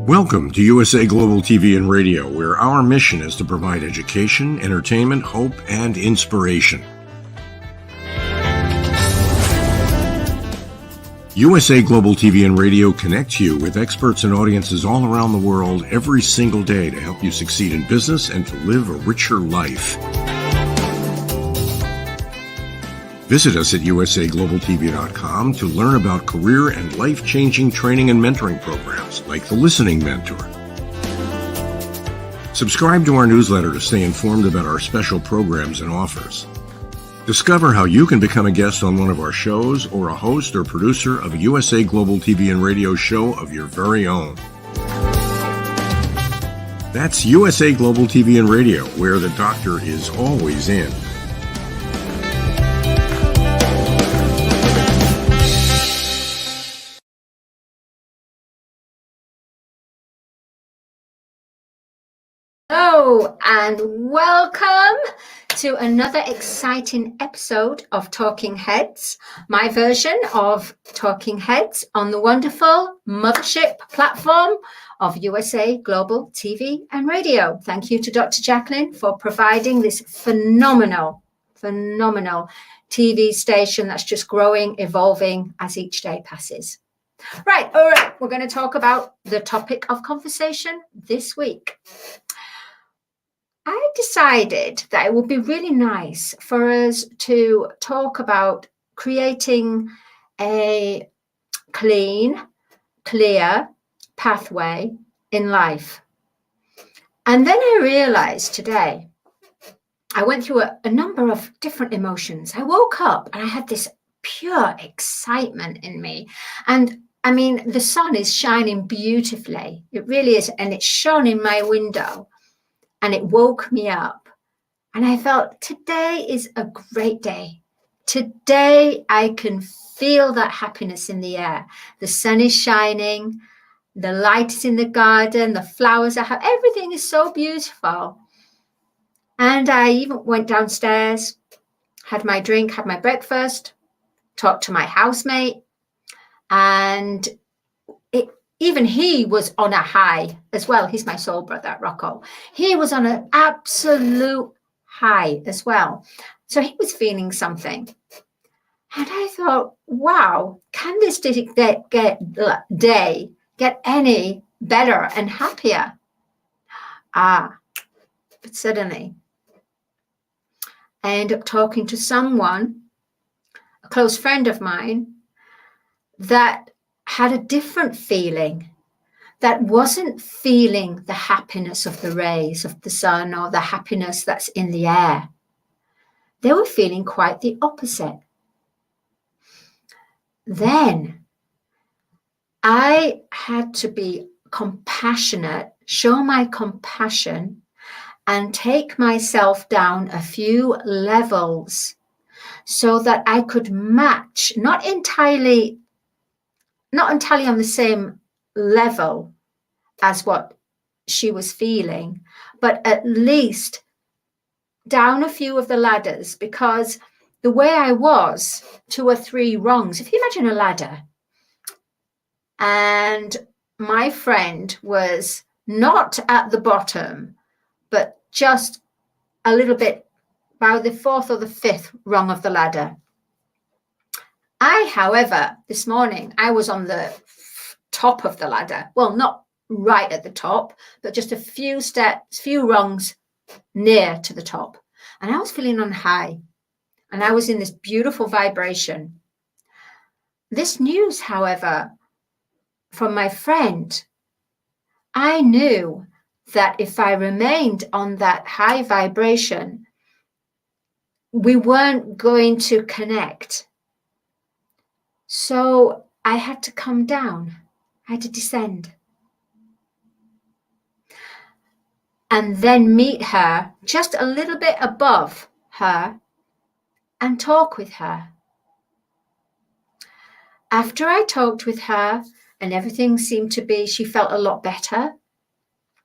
Welcome to USA Global TV and Radio, where our mission is to provide education, entertainment, hope, and inspiration. USA Global TV and Radio connects you with experts and audiences all around the world every single day to help you succeed in business and to live a richer life. Visit us at usaglobaltv.com to learn about career and life-changing training and mentoring programs like the Listening Mentor. Subscribe to our newsletter to stay informed about our special programs and offers. Discover how you can become a guest on one of our shows or a host or producer of a USA Global TV and Radio show of your very own. That's USA Global TV and Radio, where the doctor is always in. Hello and welcome to another exciting episode of Talking Heads, my version of Talking Heads on the wonderful mothership platform of USA Global TV and Radio. Thank you to Dr. Jacqueline for providing this phenomenal TV station that's just growing, evolving as each day passes. Right, all right, we're going to talk about the topic of conversation this week. I decided that it would be really nice for us to talk about creating a clear pathway in life. And then I realized today, I went through a number of different emotions. I woke up and I had this pure excitement in me. And I mean, the sun is shining beautifully. It really is. And it shone in my window. And it woke me up. And I felt today is a great day. Today I can feel that happiness in the air. The sun is shining. The light is in the garden. The flowers are happy. Everything is so beautiful. And I even went downstairs, had my drink, had my breakfast, talked to my housemate. And even he was on a high as well. He's my soul brother, Rocco. He was on an absolute high as well. So he was feeling something. And I thought, wow, can this day get any better and happier? But suddenly, I ended up talking to someone, a close friend of mine, that had a different feeling, that wasn't feeling the happiness of the rays of the sun or the happiness that's in the air. They were feeling quite the opposite. Then I had to be compassionate, show my compassion, and take myself down a few levels so that I could match, not entirely on the same level as what she was feeling, but at least down a few of the ladders, because the way I was 2 or 3 rungs, if you imagine a ladder, and my friend was not at the bottom, but just a little bit by the 4th or the 5th rung of the ladder. However, this morning, I was on the top of the ladder. Well, not right at the top, but just a few rungs near to the top. And I was feeling on high. And I was in this beautiful vibration. This news, however, from my friend, I knew that if I remained on that high vibration, we weren't going to connect. So I had to come down. I had to descend. And then meet her just a little bit above her and talk with her. After I talked with her and everything seemed to be, she felt a lot better.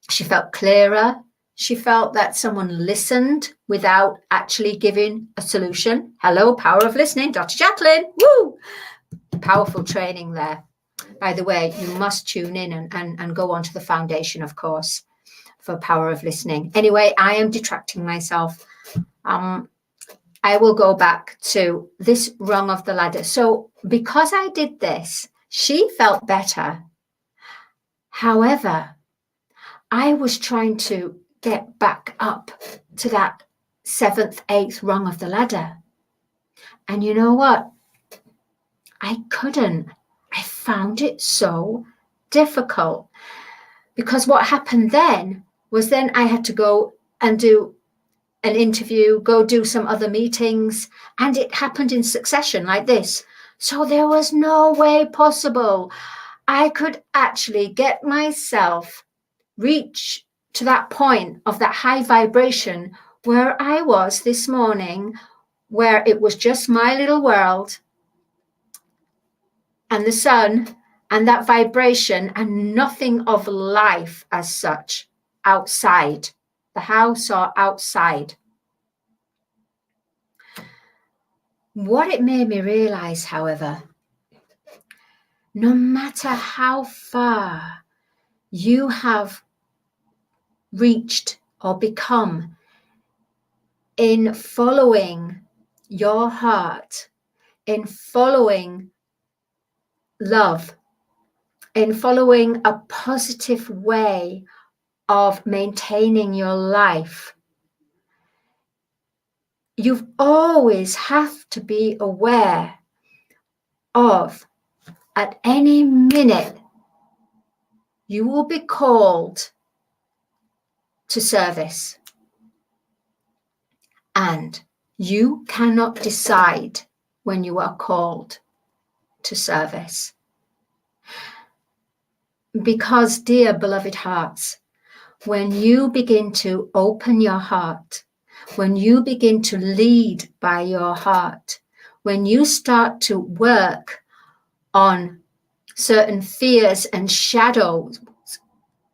She felt clearer. She felt that someone listened without actually giving a solution. Hello, power of listening, Dr. Jacqueline. Woo! Powerful training there. By the way, you must tune in and go onto the foundation, of course, for Power of Listening. Anyway, I am detracting myself. I will go back to this rung of the ladder. So because I did this, she felt better. However, I was trying to get back up to that 7th, 8th rung of the ladder. And you know what? I couldn't. I found it so difficult, because what happened then was then I had to go and do an interview, go do some other meetings, and it happened in succession like this. So there was no way possible I could actually get myself reach to that point of that high vibration where I was this morning, where it was just my little world and the sun and that vibration and nothing of life as such outside the house or outside. What it made me realize, however, no matter how far you have reached or become in following your heart, in following love, in following a positive way of maintaining your life, you've always have to be aware of, at any minute, you will be called to service. And you cannot decide when you are called to service. Because, dear beloved hearts, when you begin to open your heart, when you begin to lead by your heart, when you start to work on certain fears and shadows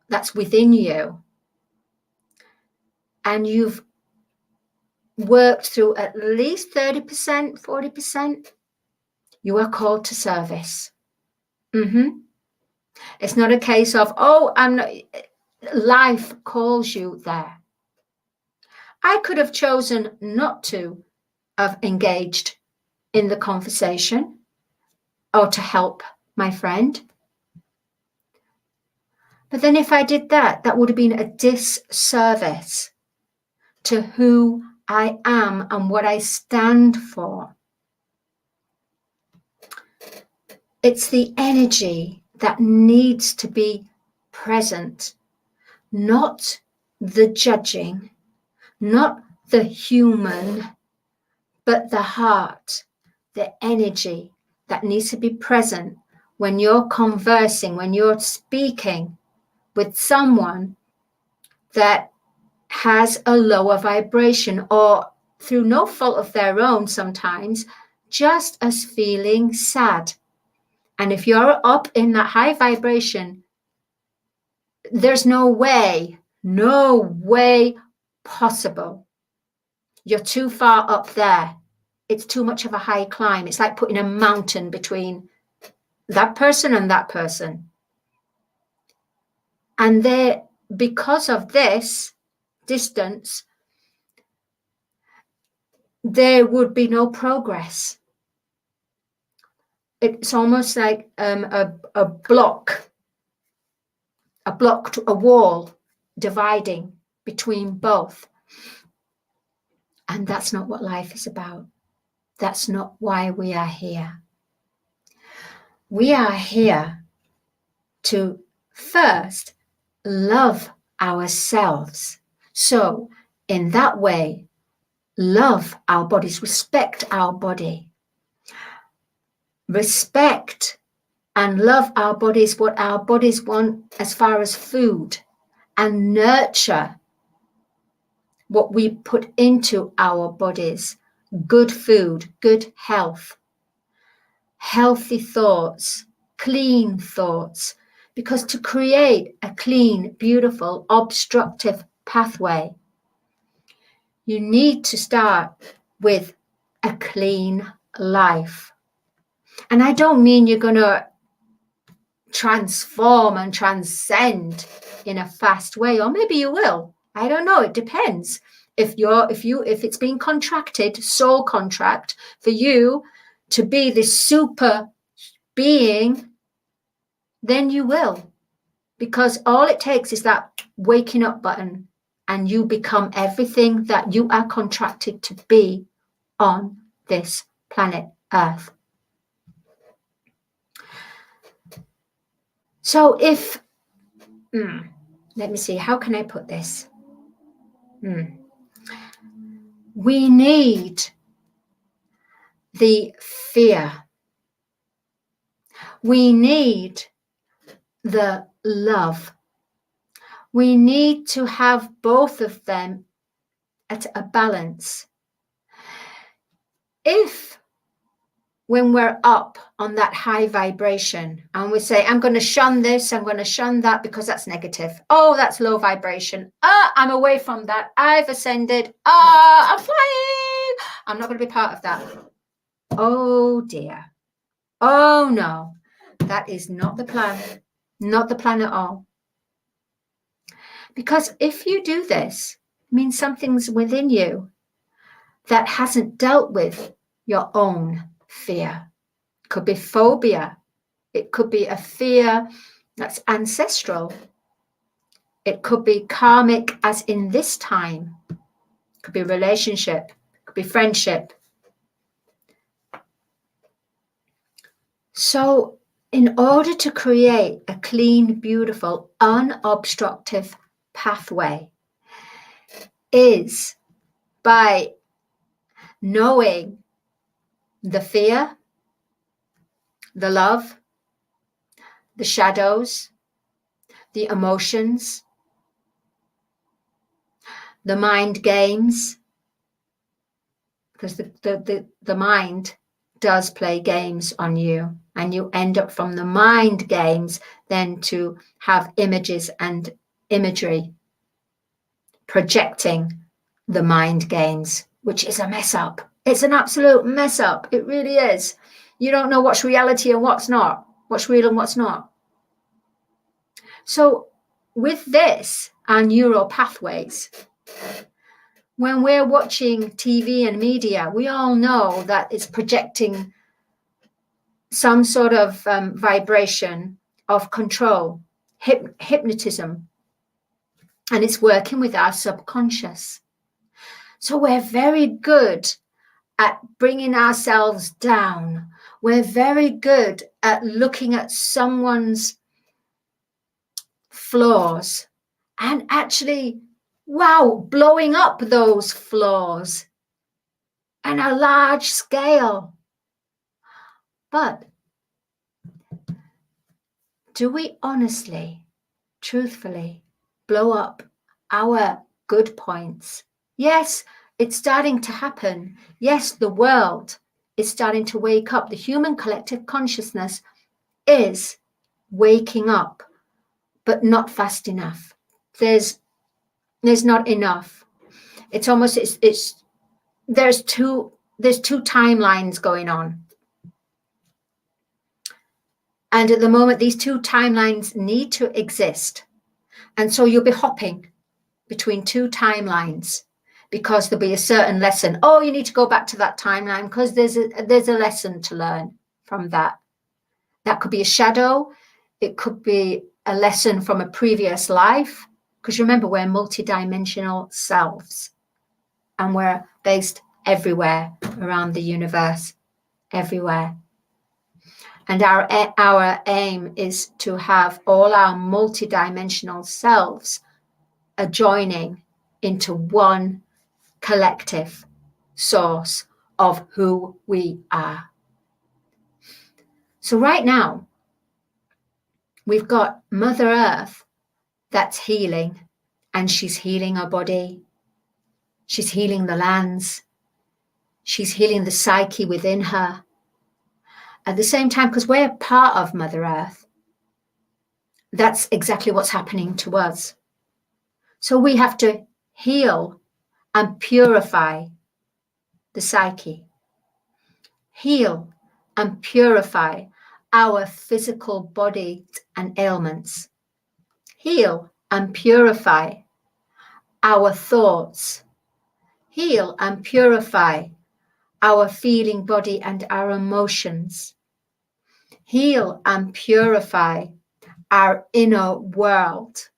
that's within you, and you've worked through at least 30%, 40%, you are called to service. It's not a case of, oh, I'm not. Life calls you there. I could have chosen not to have engaged in the conversation or to help my friend. But then if I did that, that would have been a disservice to who I am and what I stand for. It's the energy that needs to be present, not the judging, not the human, but the heart, the energy that needs to be present when you're conversing, when you're speaking with someone that has a lower vibration, or through no fault of their own sometimes, just as feeling sad. And if you're up in that high vibration, there's no way possible. You're too far up there. It's too much of a high climb. It's like putting a mountain between that person and that person. And there, because of this distance, there would be no progress. It's almost like a wall dividing between both. And that's not what life is about. That's not why we are here. We are here to first love ourselves. So in that way, love our bodies, respect our body. Respect and love our bodies, what our bodies want as far as food, and nurture what we put into our bodies. Good food, good health, healthy thoughts, clean thoughts. Because to create a clean, beautiful, obstructive pathway, you need to start with a clean life. And I don't mean you're going to transform and transcend in a fast way, or maybe you will. I don't know. It depends. If it's been contracted, soul contract, for you to be this super being, then you will, because all it takes is that waking up button, and you become everything that you are contracted to be on this planet Earth. So if, let me see, how can I put this? We need the fear. We need the love. We need to have both of them at a balance. If when we're up on that high vibration and we say, I'm going to shun this, I'm going to shun that because that's negative. Oh, that's low vibration. I'm away from that. I've ascended. I'm flying. I'm not going to be part of that. Oh dear. Oh no, that is not the plan. Not the plan at all. Because if you do this, it means something's within you that hasn't dealt with your own fear. It could be phobia. It could be a fear that's ancestral. It could be karmic, as in this time. It could be relationship. It could be friendship. So in order to create a clean, beautiful, unobstructive pathway is by knowing the fear, the love, the shadows, the emotions, the mind games, because the mind does play games on you, and you end up from the mind games then to have images and imagery projecting the mind games, which is a mess up. It's an absolute mess up. It really is. You don't know what's reality and what's not, what's real and what's not. So with this, our neural pathways, when we're watching TV and media, we all know that it's projecting some sort of vibration of control, hypnotism, and it's working with our subconscious. So we're very good at bringing ourselves down. We're very good at looking at someone's flaws and actually, wow, blowing up those flaws on a large scale. But do we honestly, truthfully blow up our good points? Yes, it's starting to happen. Yes, the world is starting to wake up. The human collective consciousness is waking up, but not fast enough. There's not enough. It's almost there's two timelines going on. And at the moment, these two timelines need to exist. And so you'll be hopping between two timelines because there'll be a certain lesson. Oh, you need to go back to that timeline because there's a lesson to learn from that. That could be a shadow. It could be a lesson from a previous life. Because remember, we're multidimensional selves and we're based everywhere around the universe, everywhere. And our aim is to have all our multidimensional selves adjoining into one collective source of who we are. So right now, we've got Mother Earth that's healing, and she's healing our body. She's healing the lands. She's healing the psyche within her. At the same time, because we're part of Mother Earth, that's exactly what's happening to us. So we have to heal and purify the psyche. Heal and purify our physical body and ailments. Heal and purify our thoughts. Heal and purify our feeling body and our emotions. Heal and purify our inner world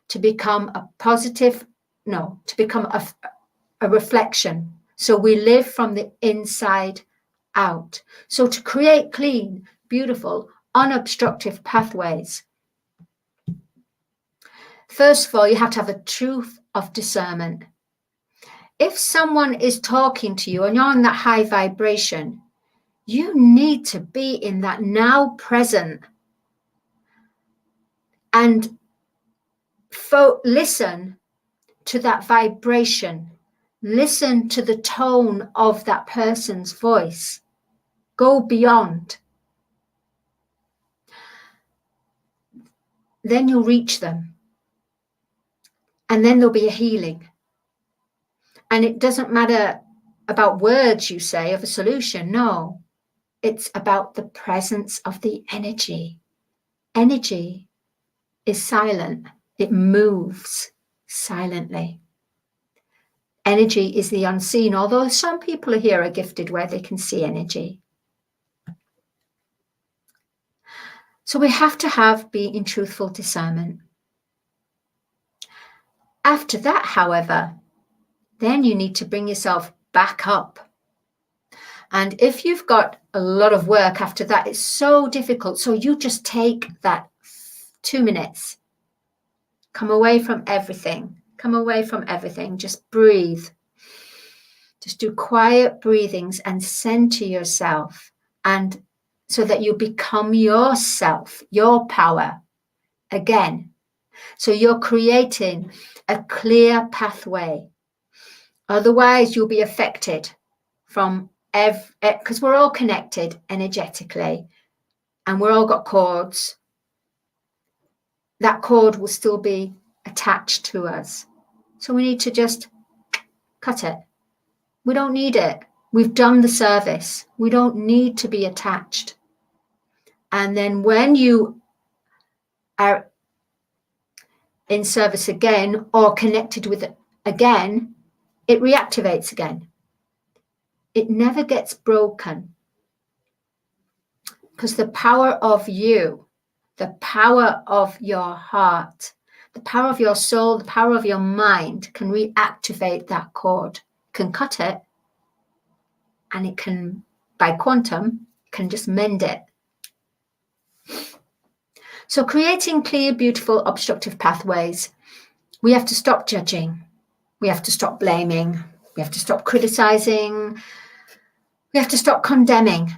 to become a positive, no, to become a reflection. So we live from the inside out. So to create clean, beautiful, unobstructive pathways, first of all, you have to have a truth of discernment. If someone is talking to you and you're on that high vibration, you need to be in that now present and listen to that vibration. Listen to the tone of that person's voice. Go beyond. Then you'll reach them. And then there'll be a healing. And it doesn't matter about words you say of a solution. No, it's about the presence of the energy. Energy is silent. It moves silently. Energy is the unseen, although some people here are gifted where they can see energy. So we have to be in truthful discernment. After that, however, then you need to bring yourself back up. And if you've got a lot of work after that, it's so difficult. So you just take that 2 minutes. Come away from everything. Come away from everything. Just breathe. Just do quiet breathings and center yourself, and so that you become yourself, your power again. So you're creating a clear pathway. Otherwise, you'll be affected from because we're all connected energetically and we're all got cords. That cord will still be attached to us. So we need to just cut it. We don't need it. We've done the service. We don't need to be attached. And then when you are in service again or connected with it again, it reactivates again. It never gets broken. Because the power of you, the power of your heart, the power of your soul, the power of your mind can reactivate that cord, can cut it, and it can, by quantum, can just mend it. So creating clear, beautiful, obstructive pathways, we have to stop judging. We have to stop blaming. We have to stop criticizing. We have to stop condemning.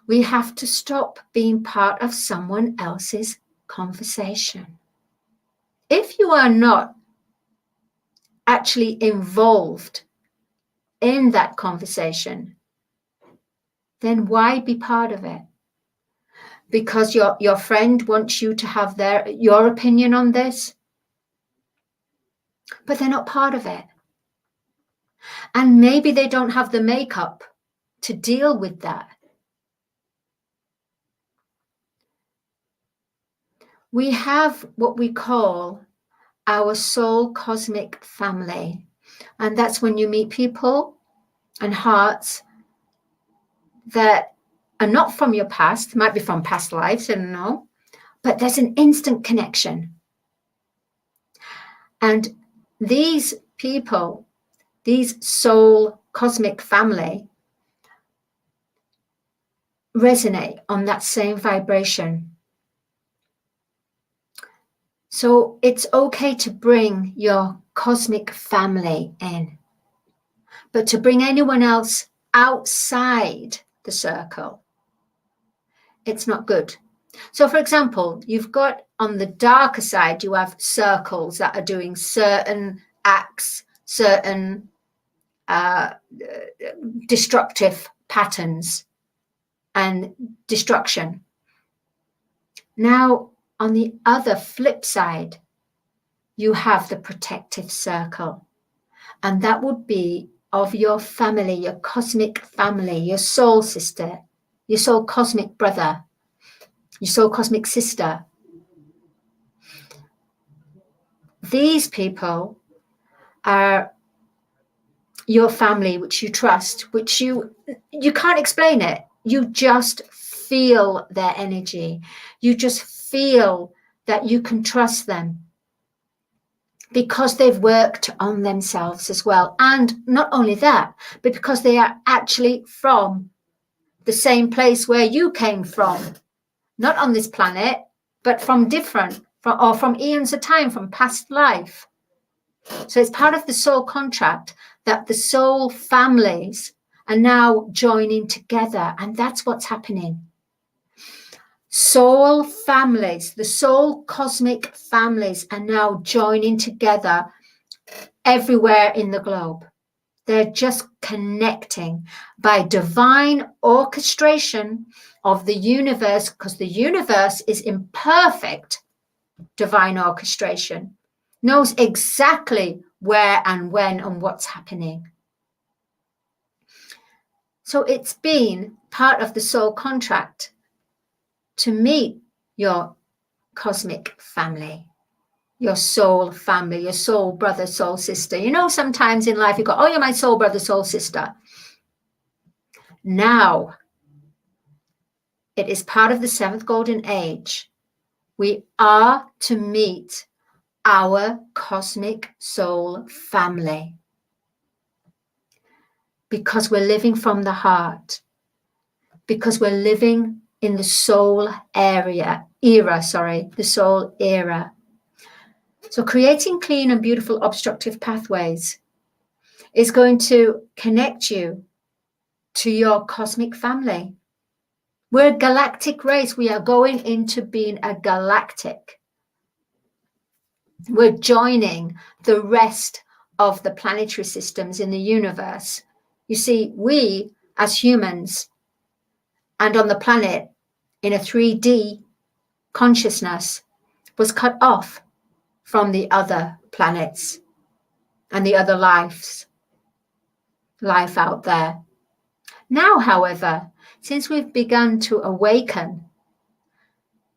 We have to stop being part of someone else's conversation. If you are not actually involved in that conversation, then why be part of it? Because your friend wants you to have your opinion on this, but they're not part of it. And maybe they don't have the makeup to deal with that. We have what we call our soul cosmic family. And that's when you meet people and hearts that are not from your past, might be from past lives, I don't know, but there's an instant connection. And these people, these soul cosmic family, resonate on that same vibration. So it's okay to bring your cosmic family in, but to bring anyone else outside the circle, it's not good. So, for example, you've got on the darker side, you have circles that are doing certain acts, certain destructive patterns and destruction. Now, on the other flip side, you have the protective circle, and that would be of your family, your cosmic family, your soul sister, your soul cosmic brother, your soul cosmic sister. These people are your family, which you trust, which you can't explain it. You just feel their energy. You just feel that you can trust them because they've worked on themselves as well. And not only that, but because they are actually from the same place where you came from, not on this planet, but from eons of time, from past life. So it's part of the soul contract that the soul families are now joining together, and that's what's happening. Soul families, the soul cosmic families are now joining together everywhere in the globe. They're just connecting by divine orchestration of the universe, because the universe is in perfect divine orchestration, knows exactly where and when and what's happening. So it's been part of the soul contract to meet your cosmic family, your soul family, your soul brother, soul sister. You know, sometimes in life you go, oh, you're my soul brother, soul sister. Now, it is part of the seventh golden age. We are to meet our cosmic soul family because we're living from the heart, because we're living in the soul era. So creating clean and beautiful obstructive pathways is going to connect you to your cosmic family. We're a galactic race. We are going into being a galactic. We're joining the rest of the planetary systems in the universe. You see, we as humans and on the planet in a 3D consciousness was cut off from the other planets and the other life out there. Now, however, since we've begun to awaken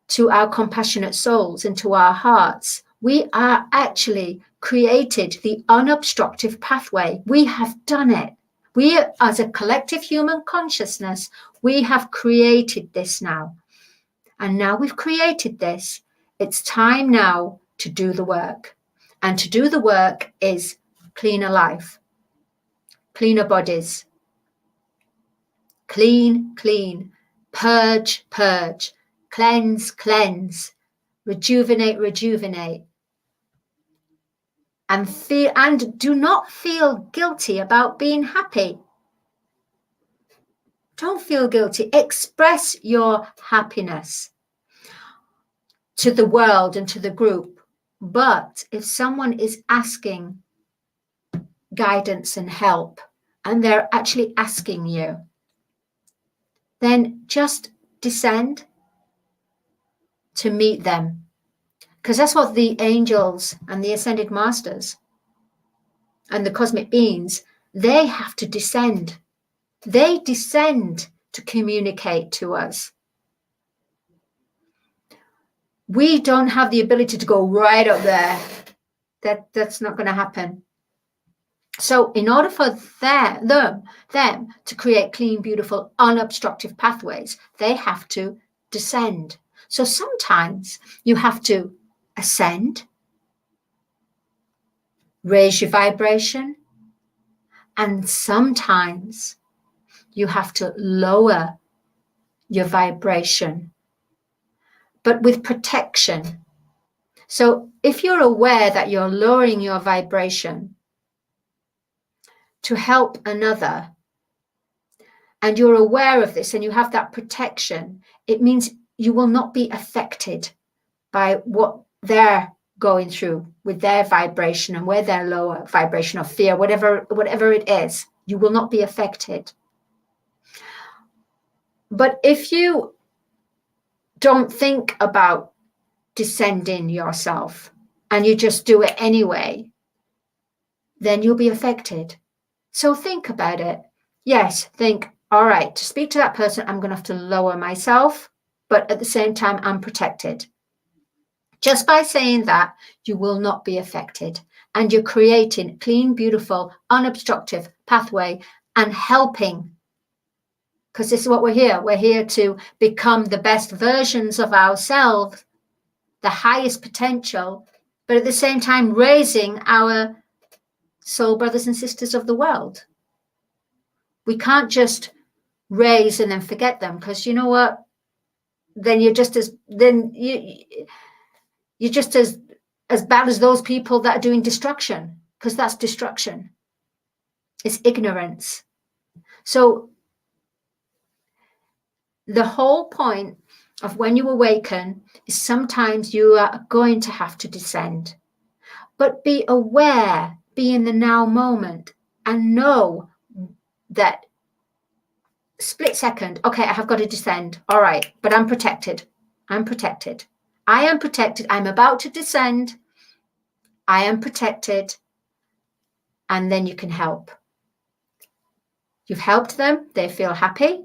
to our compassionate souls and to our hearts, we are actually created the unobstructive pathway. We have done it. We, as a collective human consciousness, we have created this now. And now we've created this, it's time now to do the work. And to do the work is cleaner life, cleaner bodies, clean, purge, cleanse, rejuvenate. And do not feel guilty about being happy. Don't feel guilty. Express your happiness to the world and to the group. But if someone is asking guidance and help, and they're actually asking you, then just descend to meet them. Because that's what the angels and the ascended masters and the cosmic beings, they have to descend. They descend to communicate to us. We don't have the ability to go right up there. That's not going to happen. So in order for them to create clean, beautiful, unobstructive pathways, they have to descend. So sometimes you have to ascend, raise your vibration, and sometimes you have to lower your vibration, but with protection. So if you're aware that you're lowering your vibration to help another, and you're aware of this and you have that protection, it means you will not be affected by what they're going through with their vibration and where their lower vibration of fear, whatever it is, you will not be affected. But if you don't think about descending yourself and you just do it anyway, then you'll be affected. So think about it. Yes, think, all right, to speak to that person, I'm going to have to lower myself but at the same time, I'm protected. Just by saying that, you will not be affected. And you're creating clean, beautiful, unobstructive pathway and helping. Because this is what we're here. We're here to become the best versions of ourselves, the highest potential, but at the same time raising our soul brothers and sisters of the world. We can't just raise and then forget them, because you know what? Then you're just as you're just as bad as those people that are doing destruction, because that's destruction. It's ignorance. So the whole point of when you awaken is sometimes you are going to have to descend, but be aware, be in the now moment, and know that split second, okay, I have got to descend. All right, but I'm protected. I'm protected. I am protected. I'm about to descend. I am protected. And then you can help. You've helped them. They feel happy.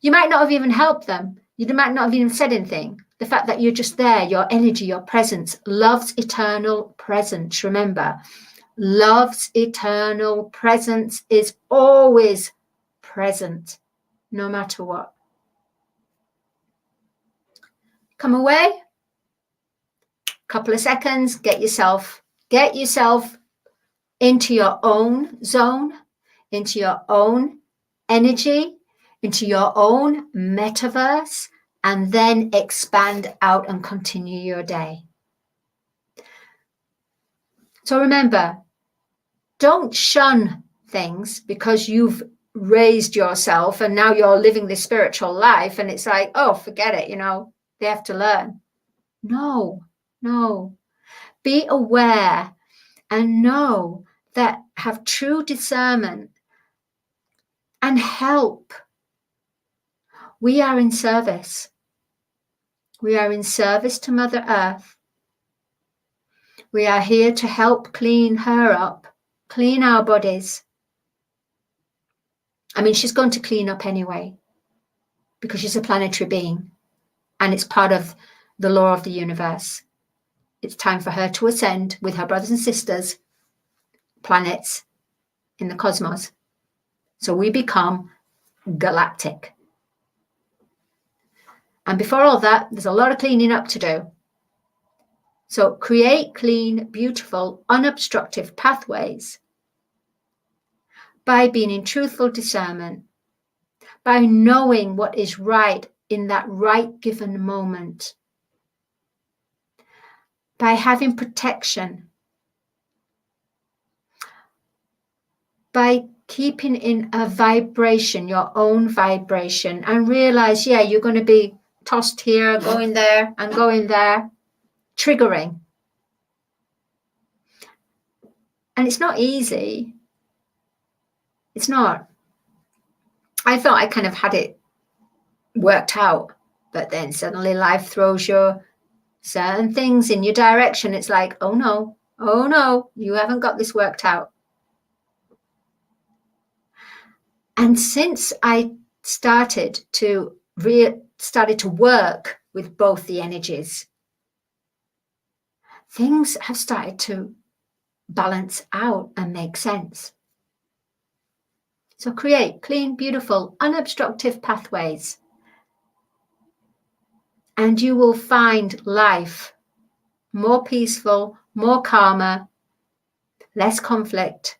You might not have even helped them. You might not have even said anything. The fact that you're just there, your energy, your presence, love's eternal presence. Remember, love's eternal presence is always present, no matter what. Come away, couple of seconds, get yourself into your own zone, into your own energy, into your own metaverse, and then expand out and continue your day. So remember, don't shun things because you've raised yourself and now you're living this spiritual life and it's like, oh, forget it, they have to learn. No. Be aware and know that have true discernment and help. We are in service. We are in service to Mother Earth. We are here to help clean her up, clean our bodies. I mean, she's going to clean up anyway because she's a planetary being and it's part of the law of the universe. It's time for her to ascend with her brothers and sisters, planets in the cosmos. So we become galactic. And before all that, there's a lot of cleaning up to do. So create clean, beautiful, unobstructive pathways by being in truthful discernment, by knowing what is right in that right given moment, by having protection, by keeping in a vibration, your own vibration, and realize, you're going to be tossed here, going there, and going there, triggering. And it's not easy. It's not. I thought I kind of had it worked out, but then suddenly life throws you certain things in your direction. It's like, oh no, you haven't got this worked out. And since I started to work with both the energies, things have started to balance out and make sense. So create clean, beautiful, unobstructive pathways. And you will find life more peaceful, more calmer, less conflict.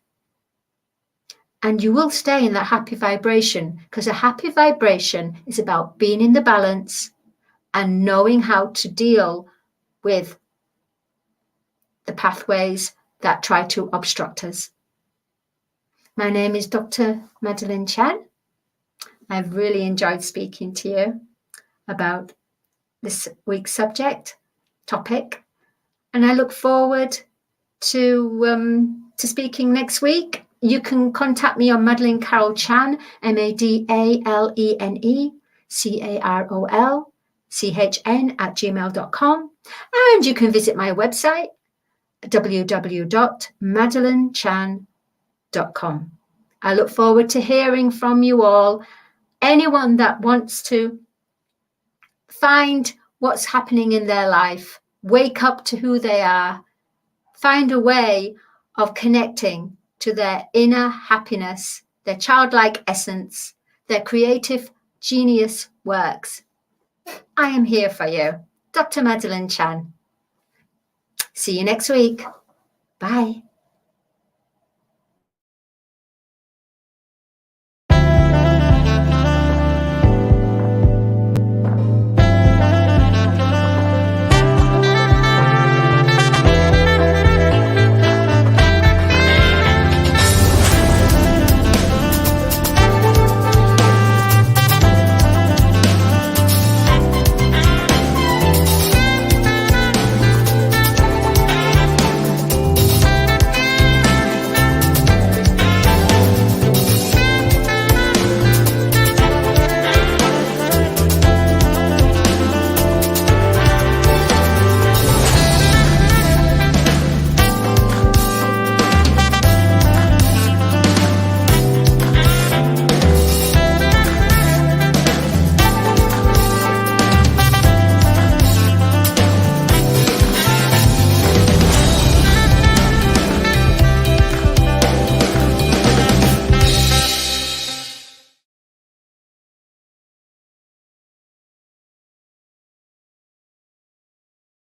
And you will stay in that happy vibration, because a happy vibration is about being in the balance and knowing how to deal with the pathways that try to obstruct us. My name is Dr. Madalene Chan. I've really enjoyed speaking to you about this week's topic, and I look forward to speaking next week. You can contact me on Madalene Carol Chan, MadaleneCarolChn and you can visit my website www.madelenechan.com. I look forward to hearing from you all. Anyone that wants to find what's happening in their life, wake up to who they are, find a way of connecting to their inner happiness, their childlike essence, their creative genius works. I am here for you, Dr. Madalene Chan. See you next week. Bye.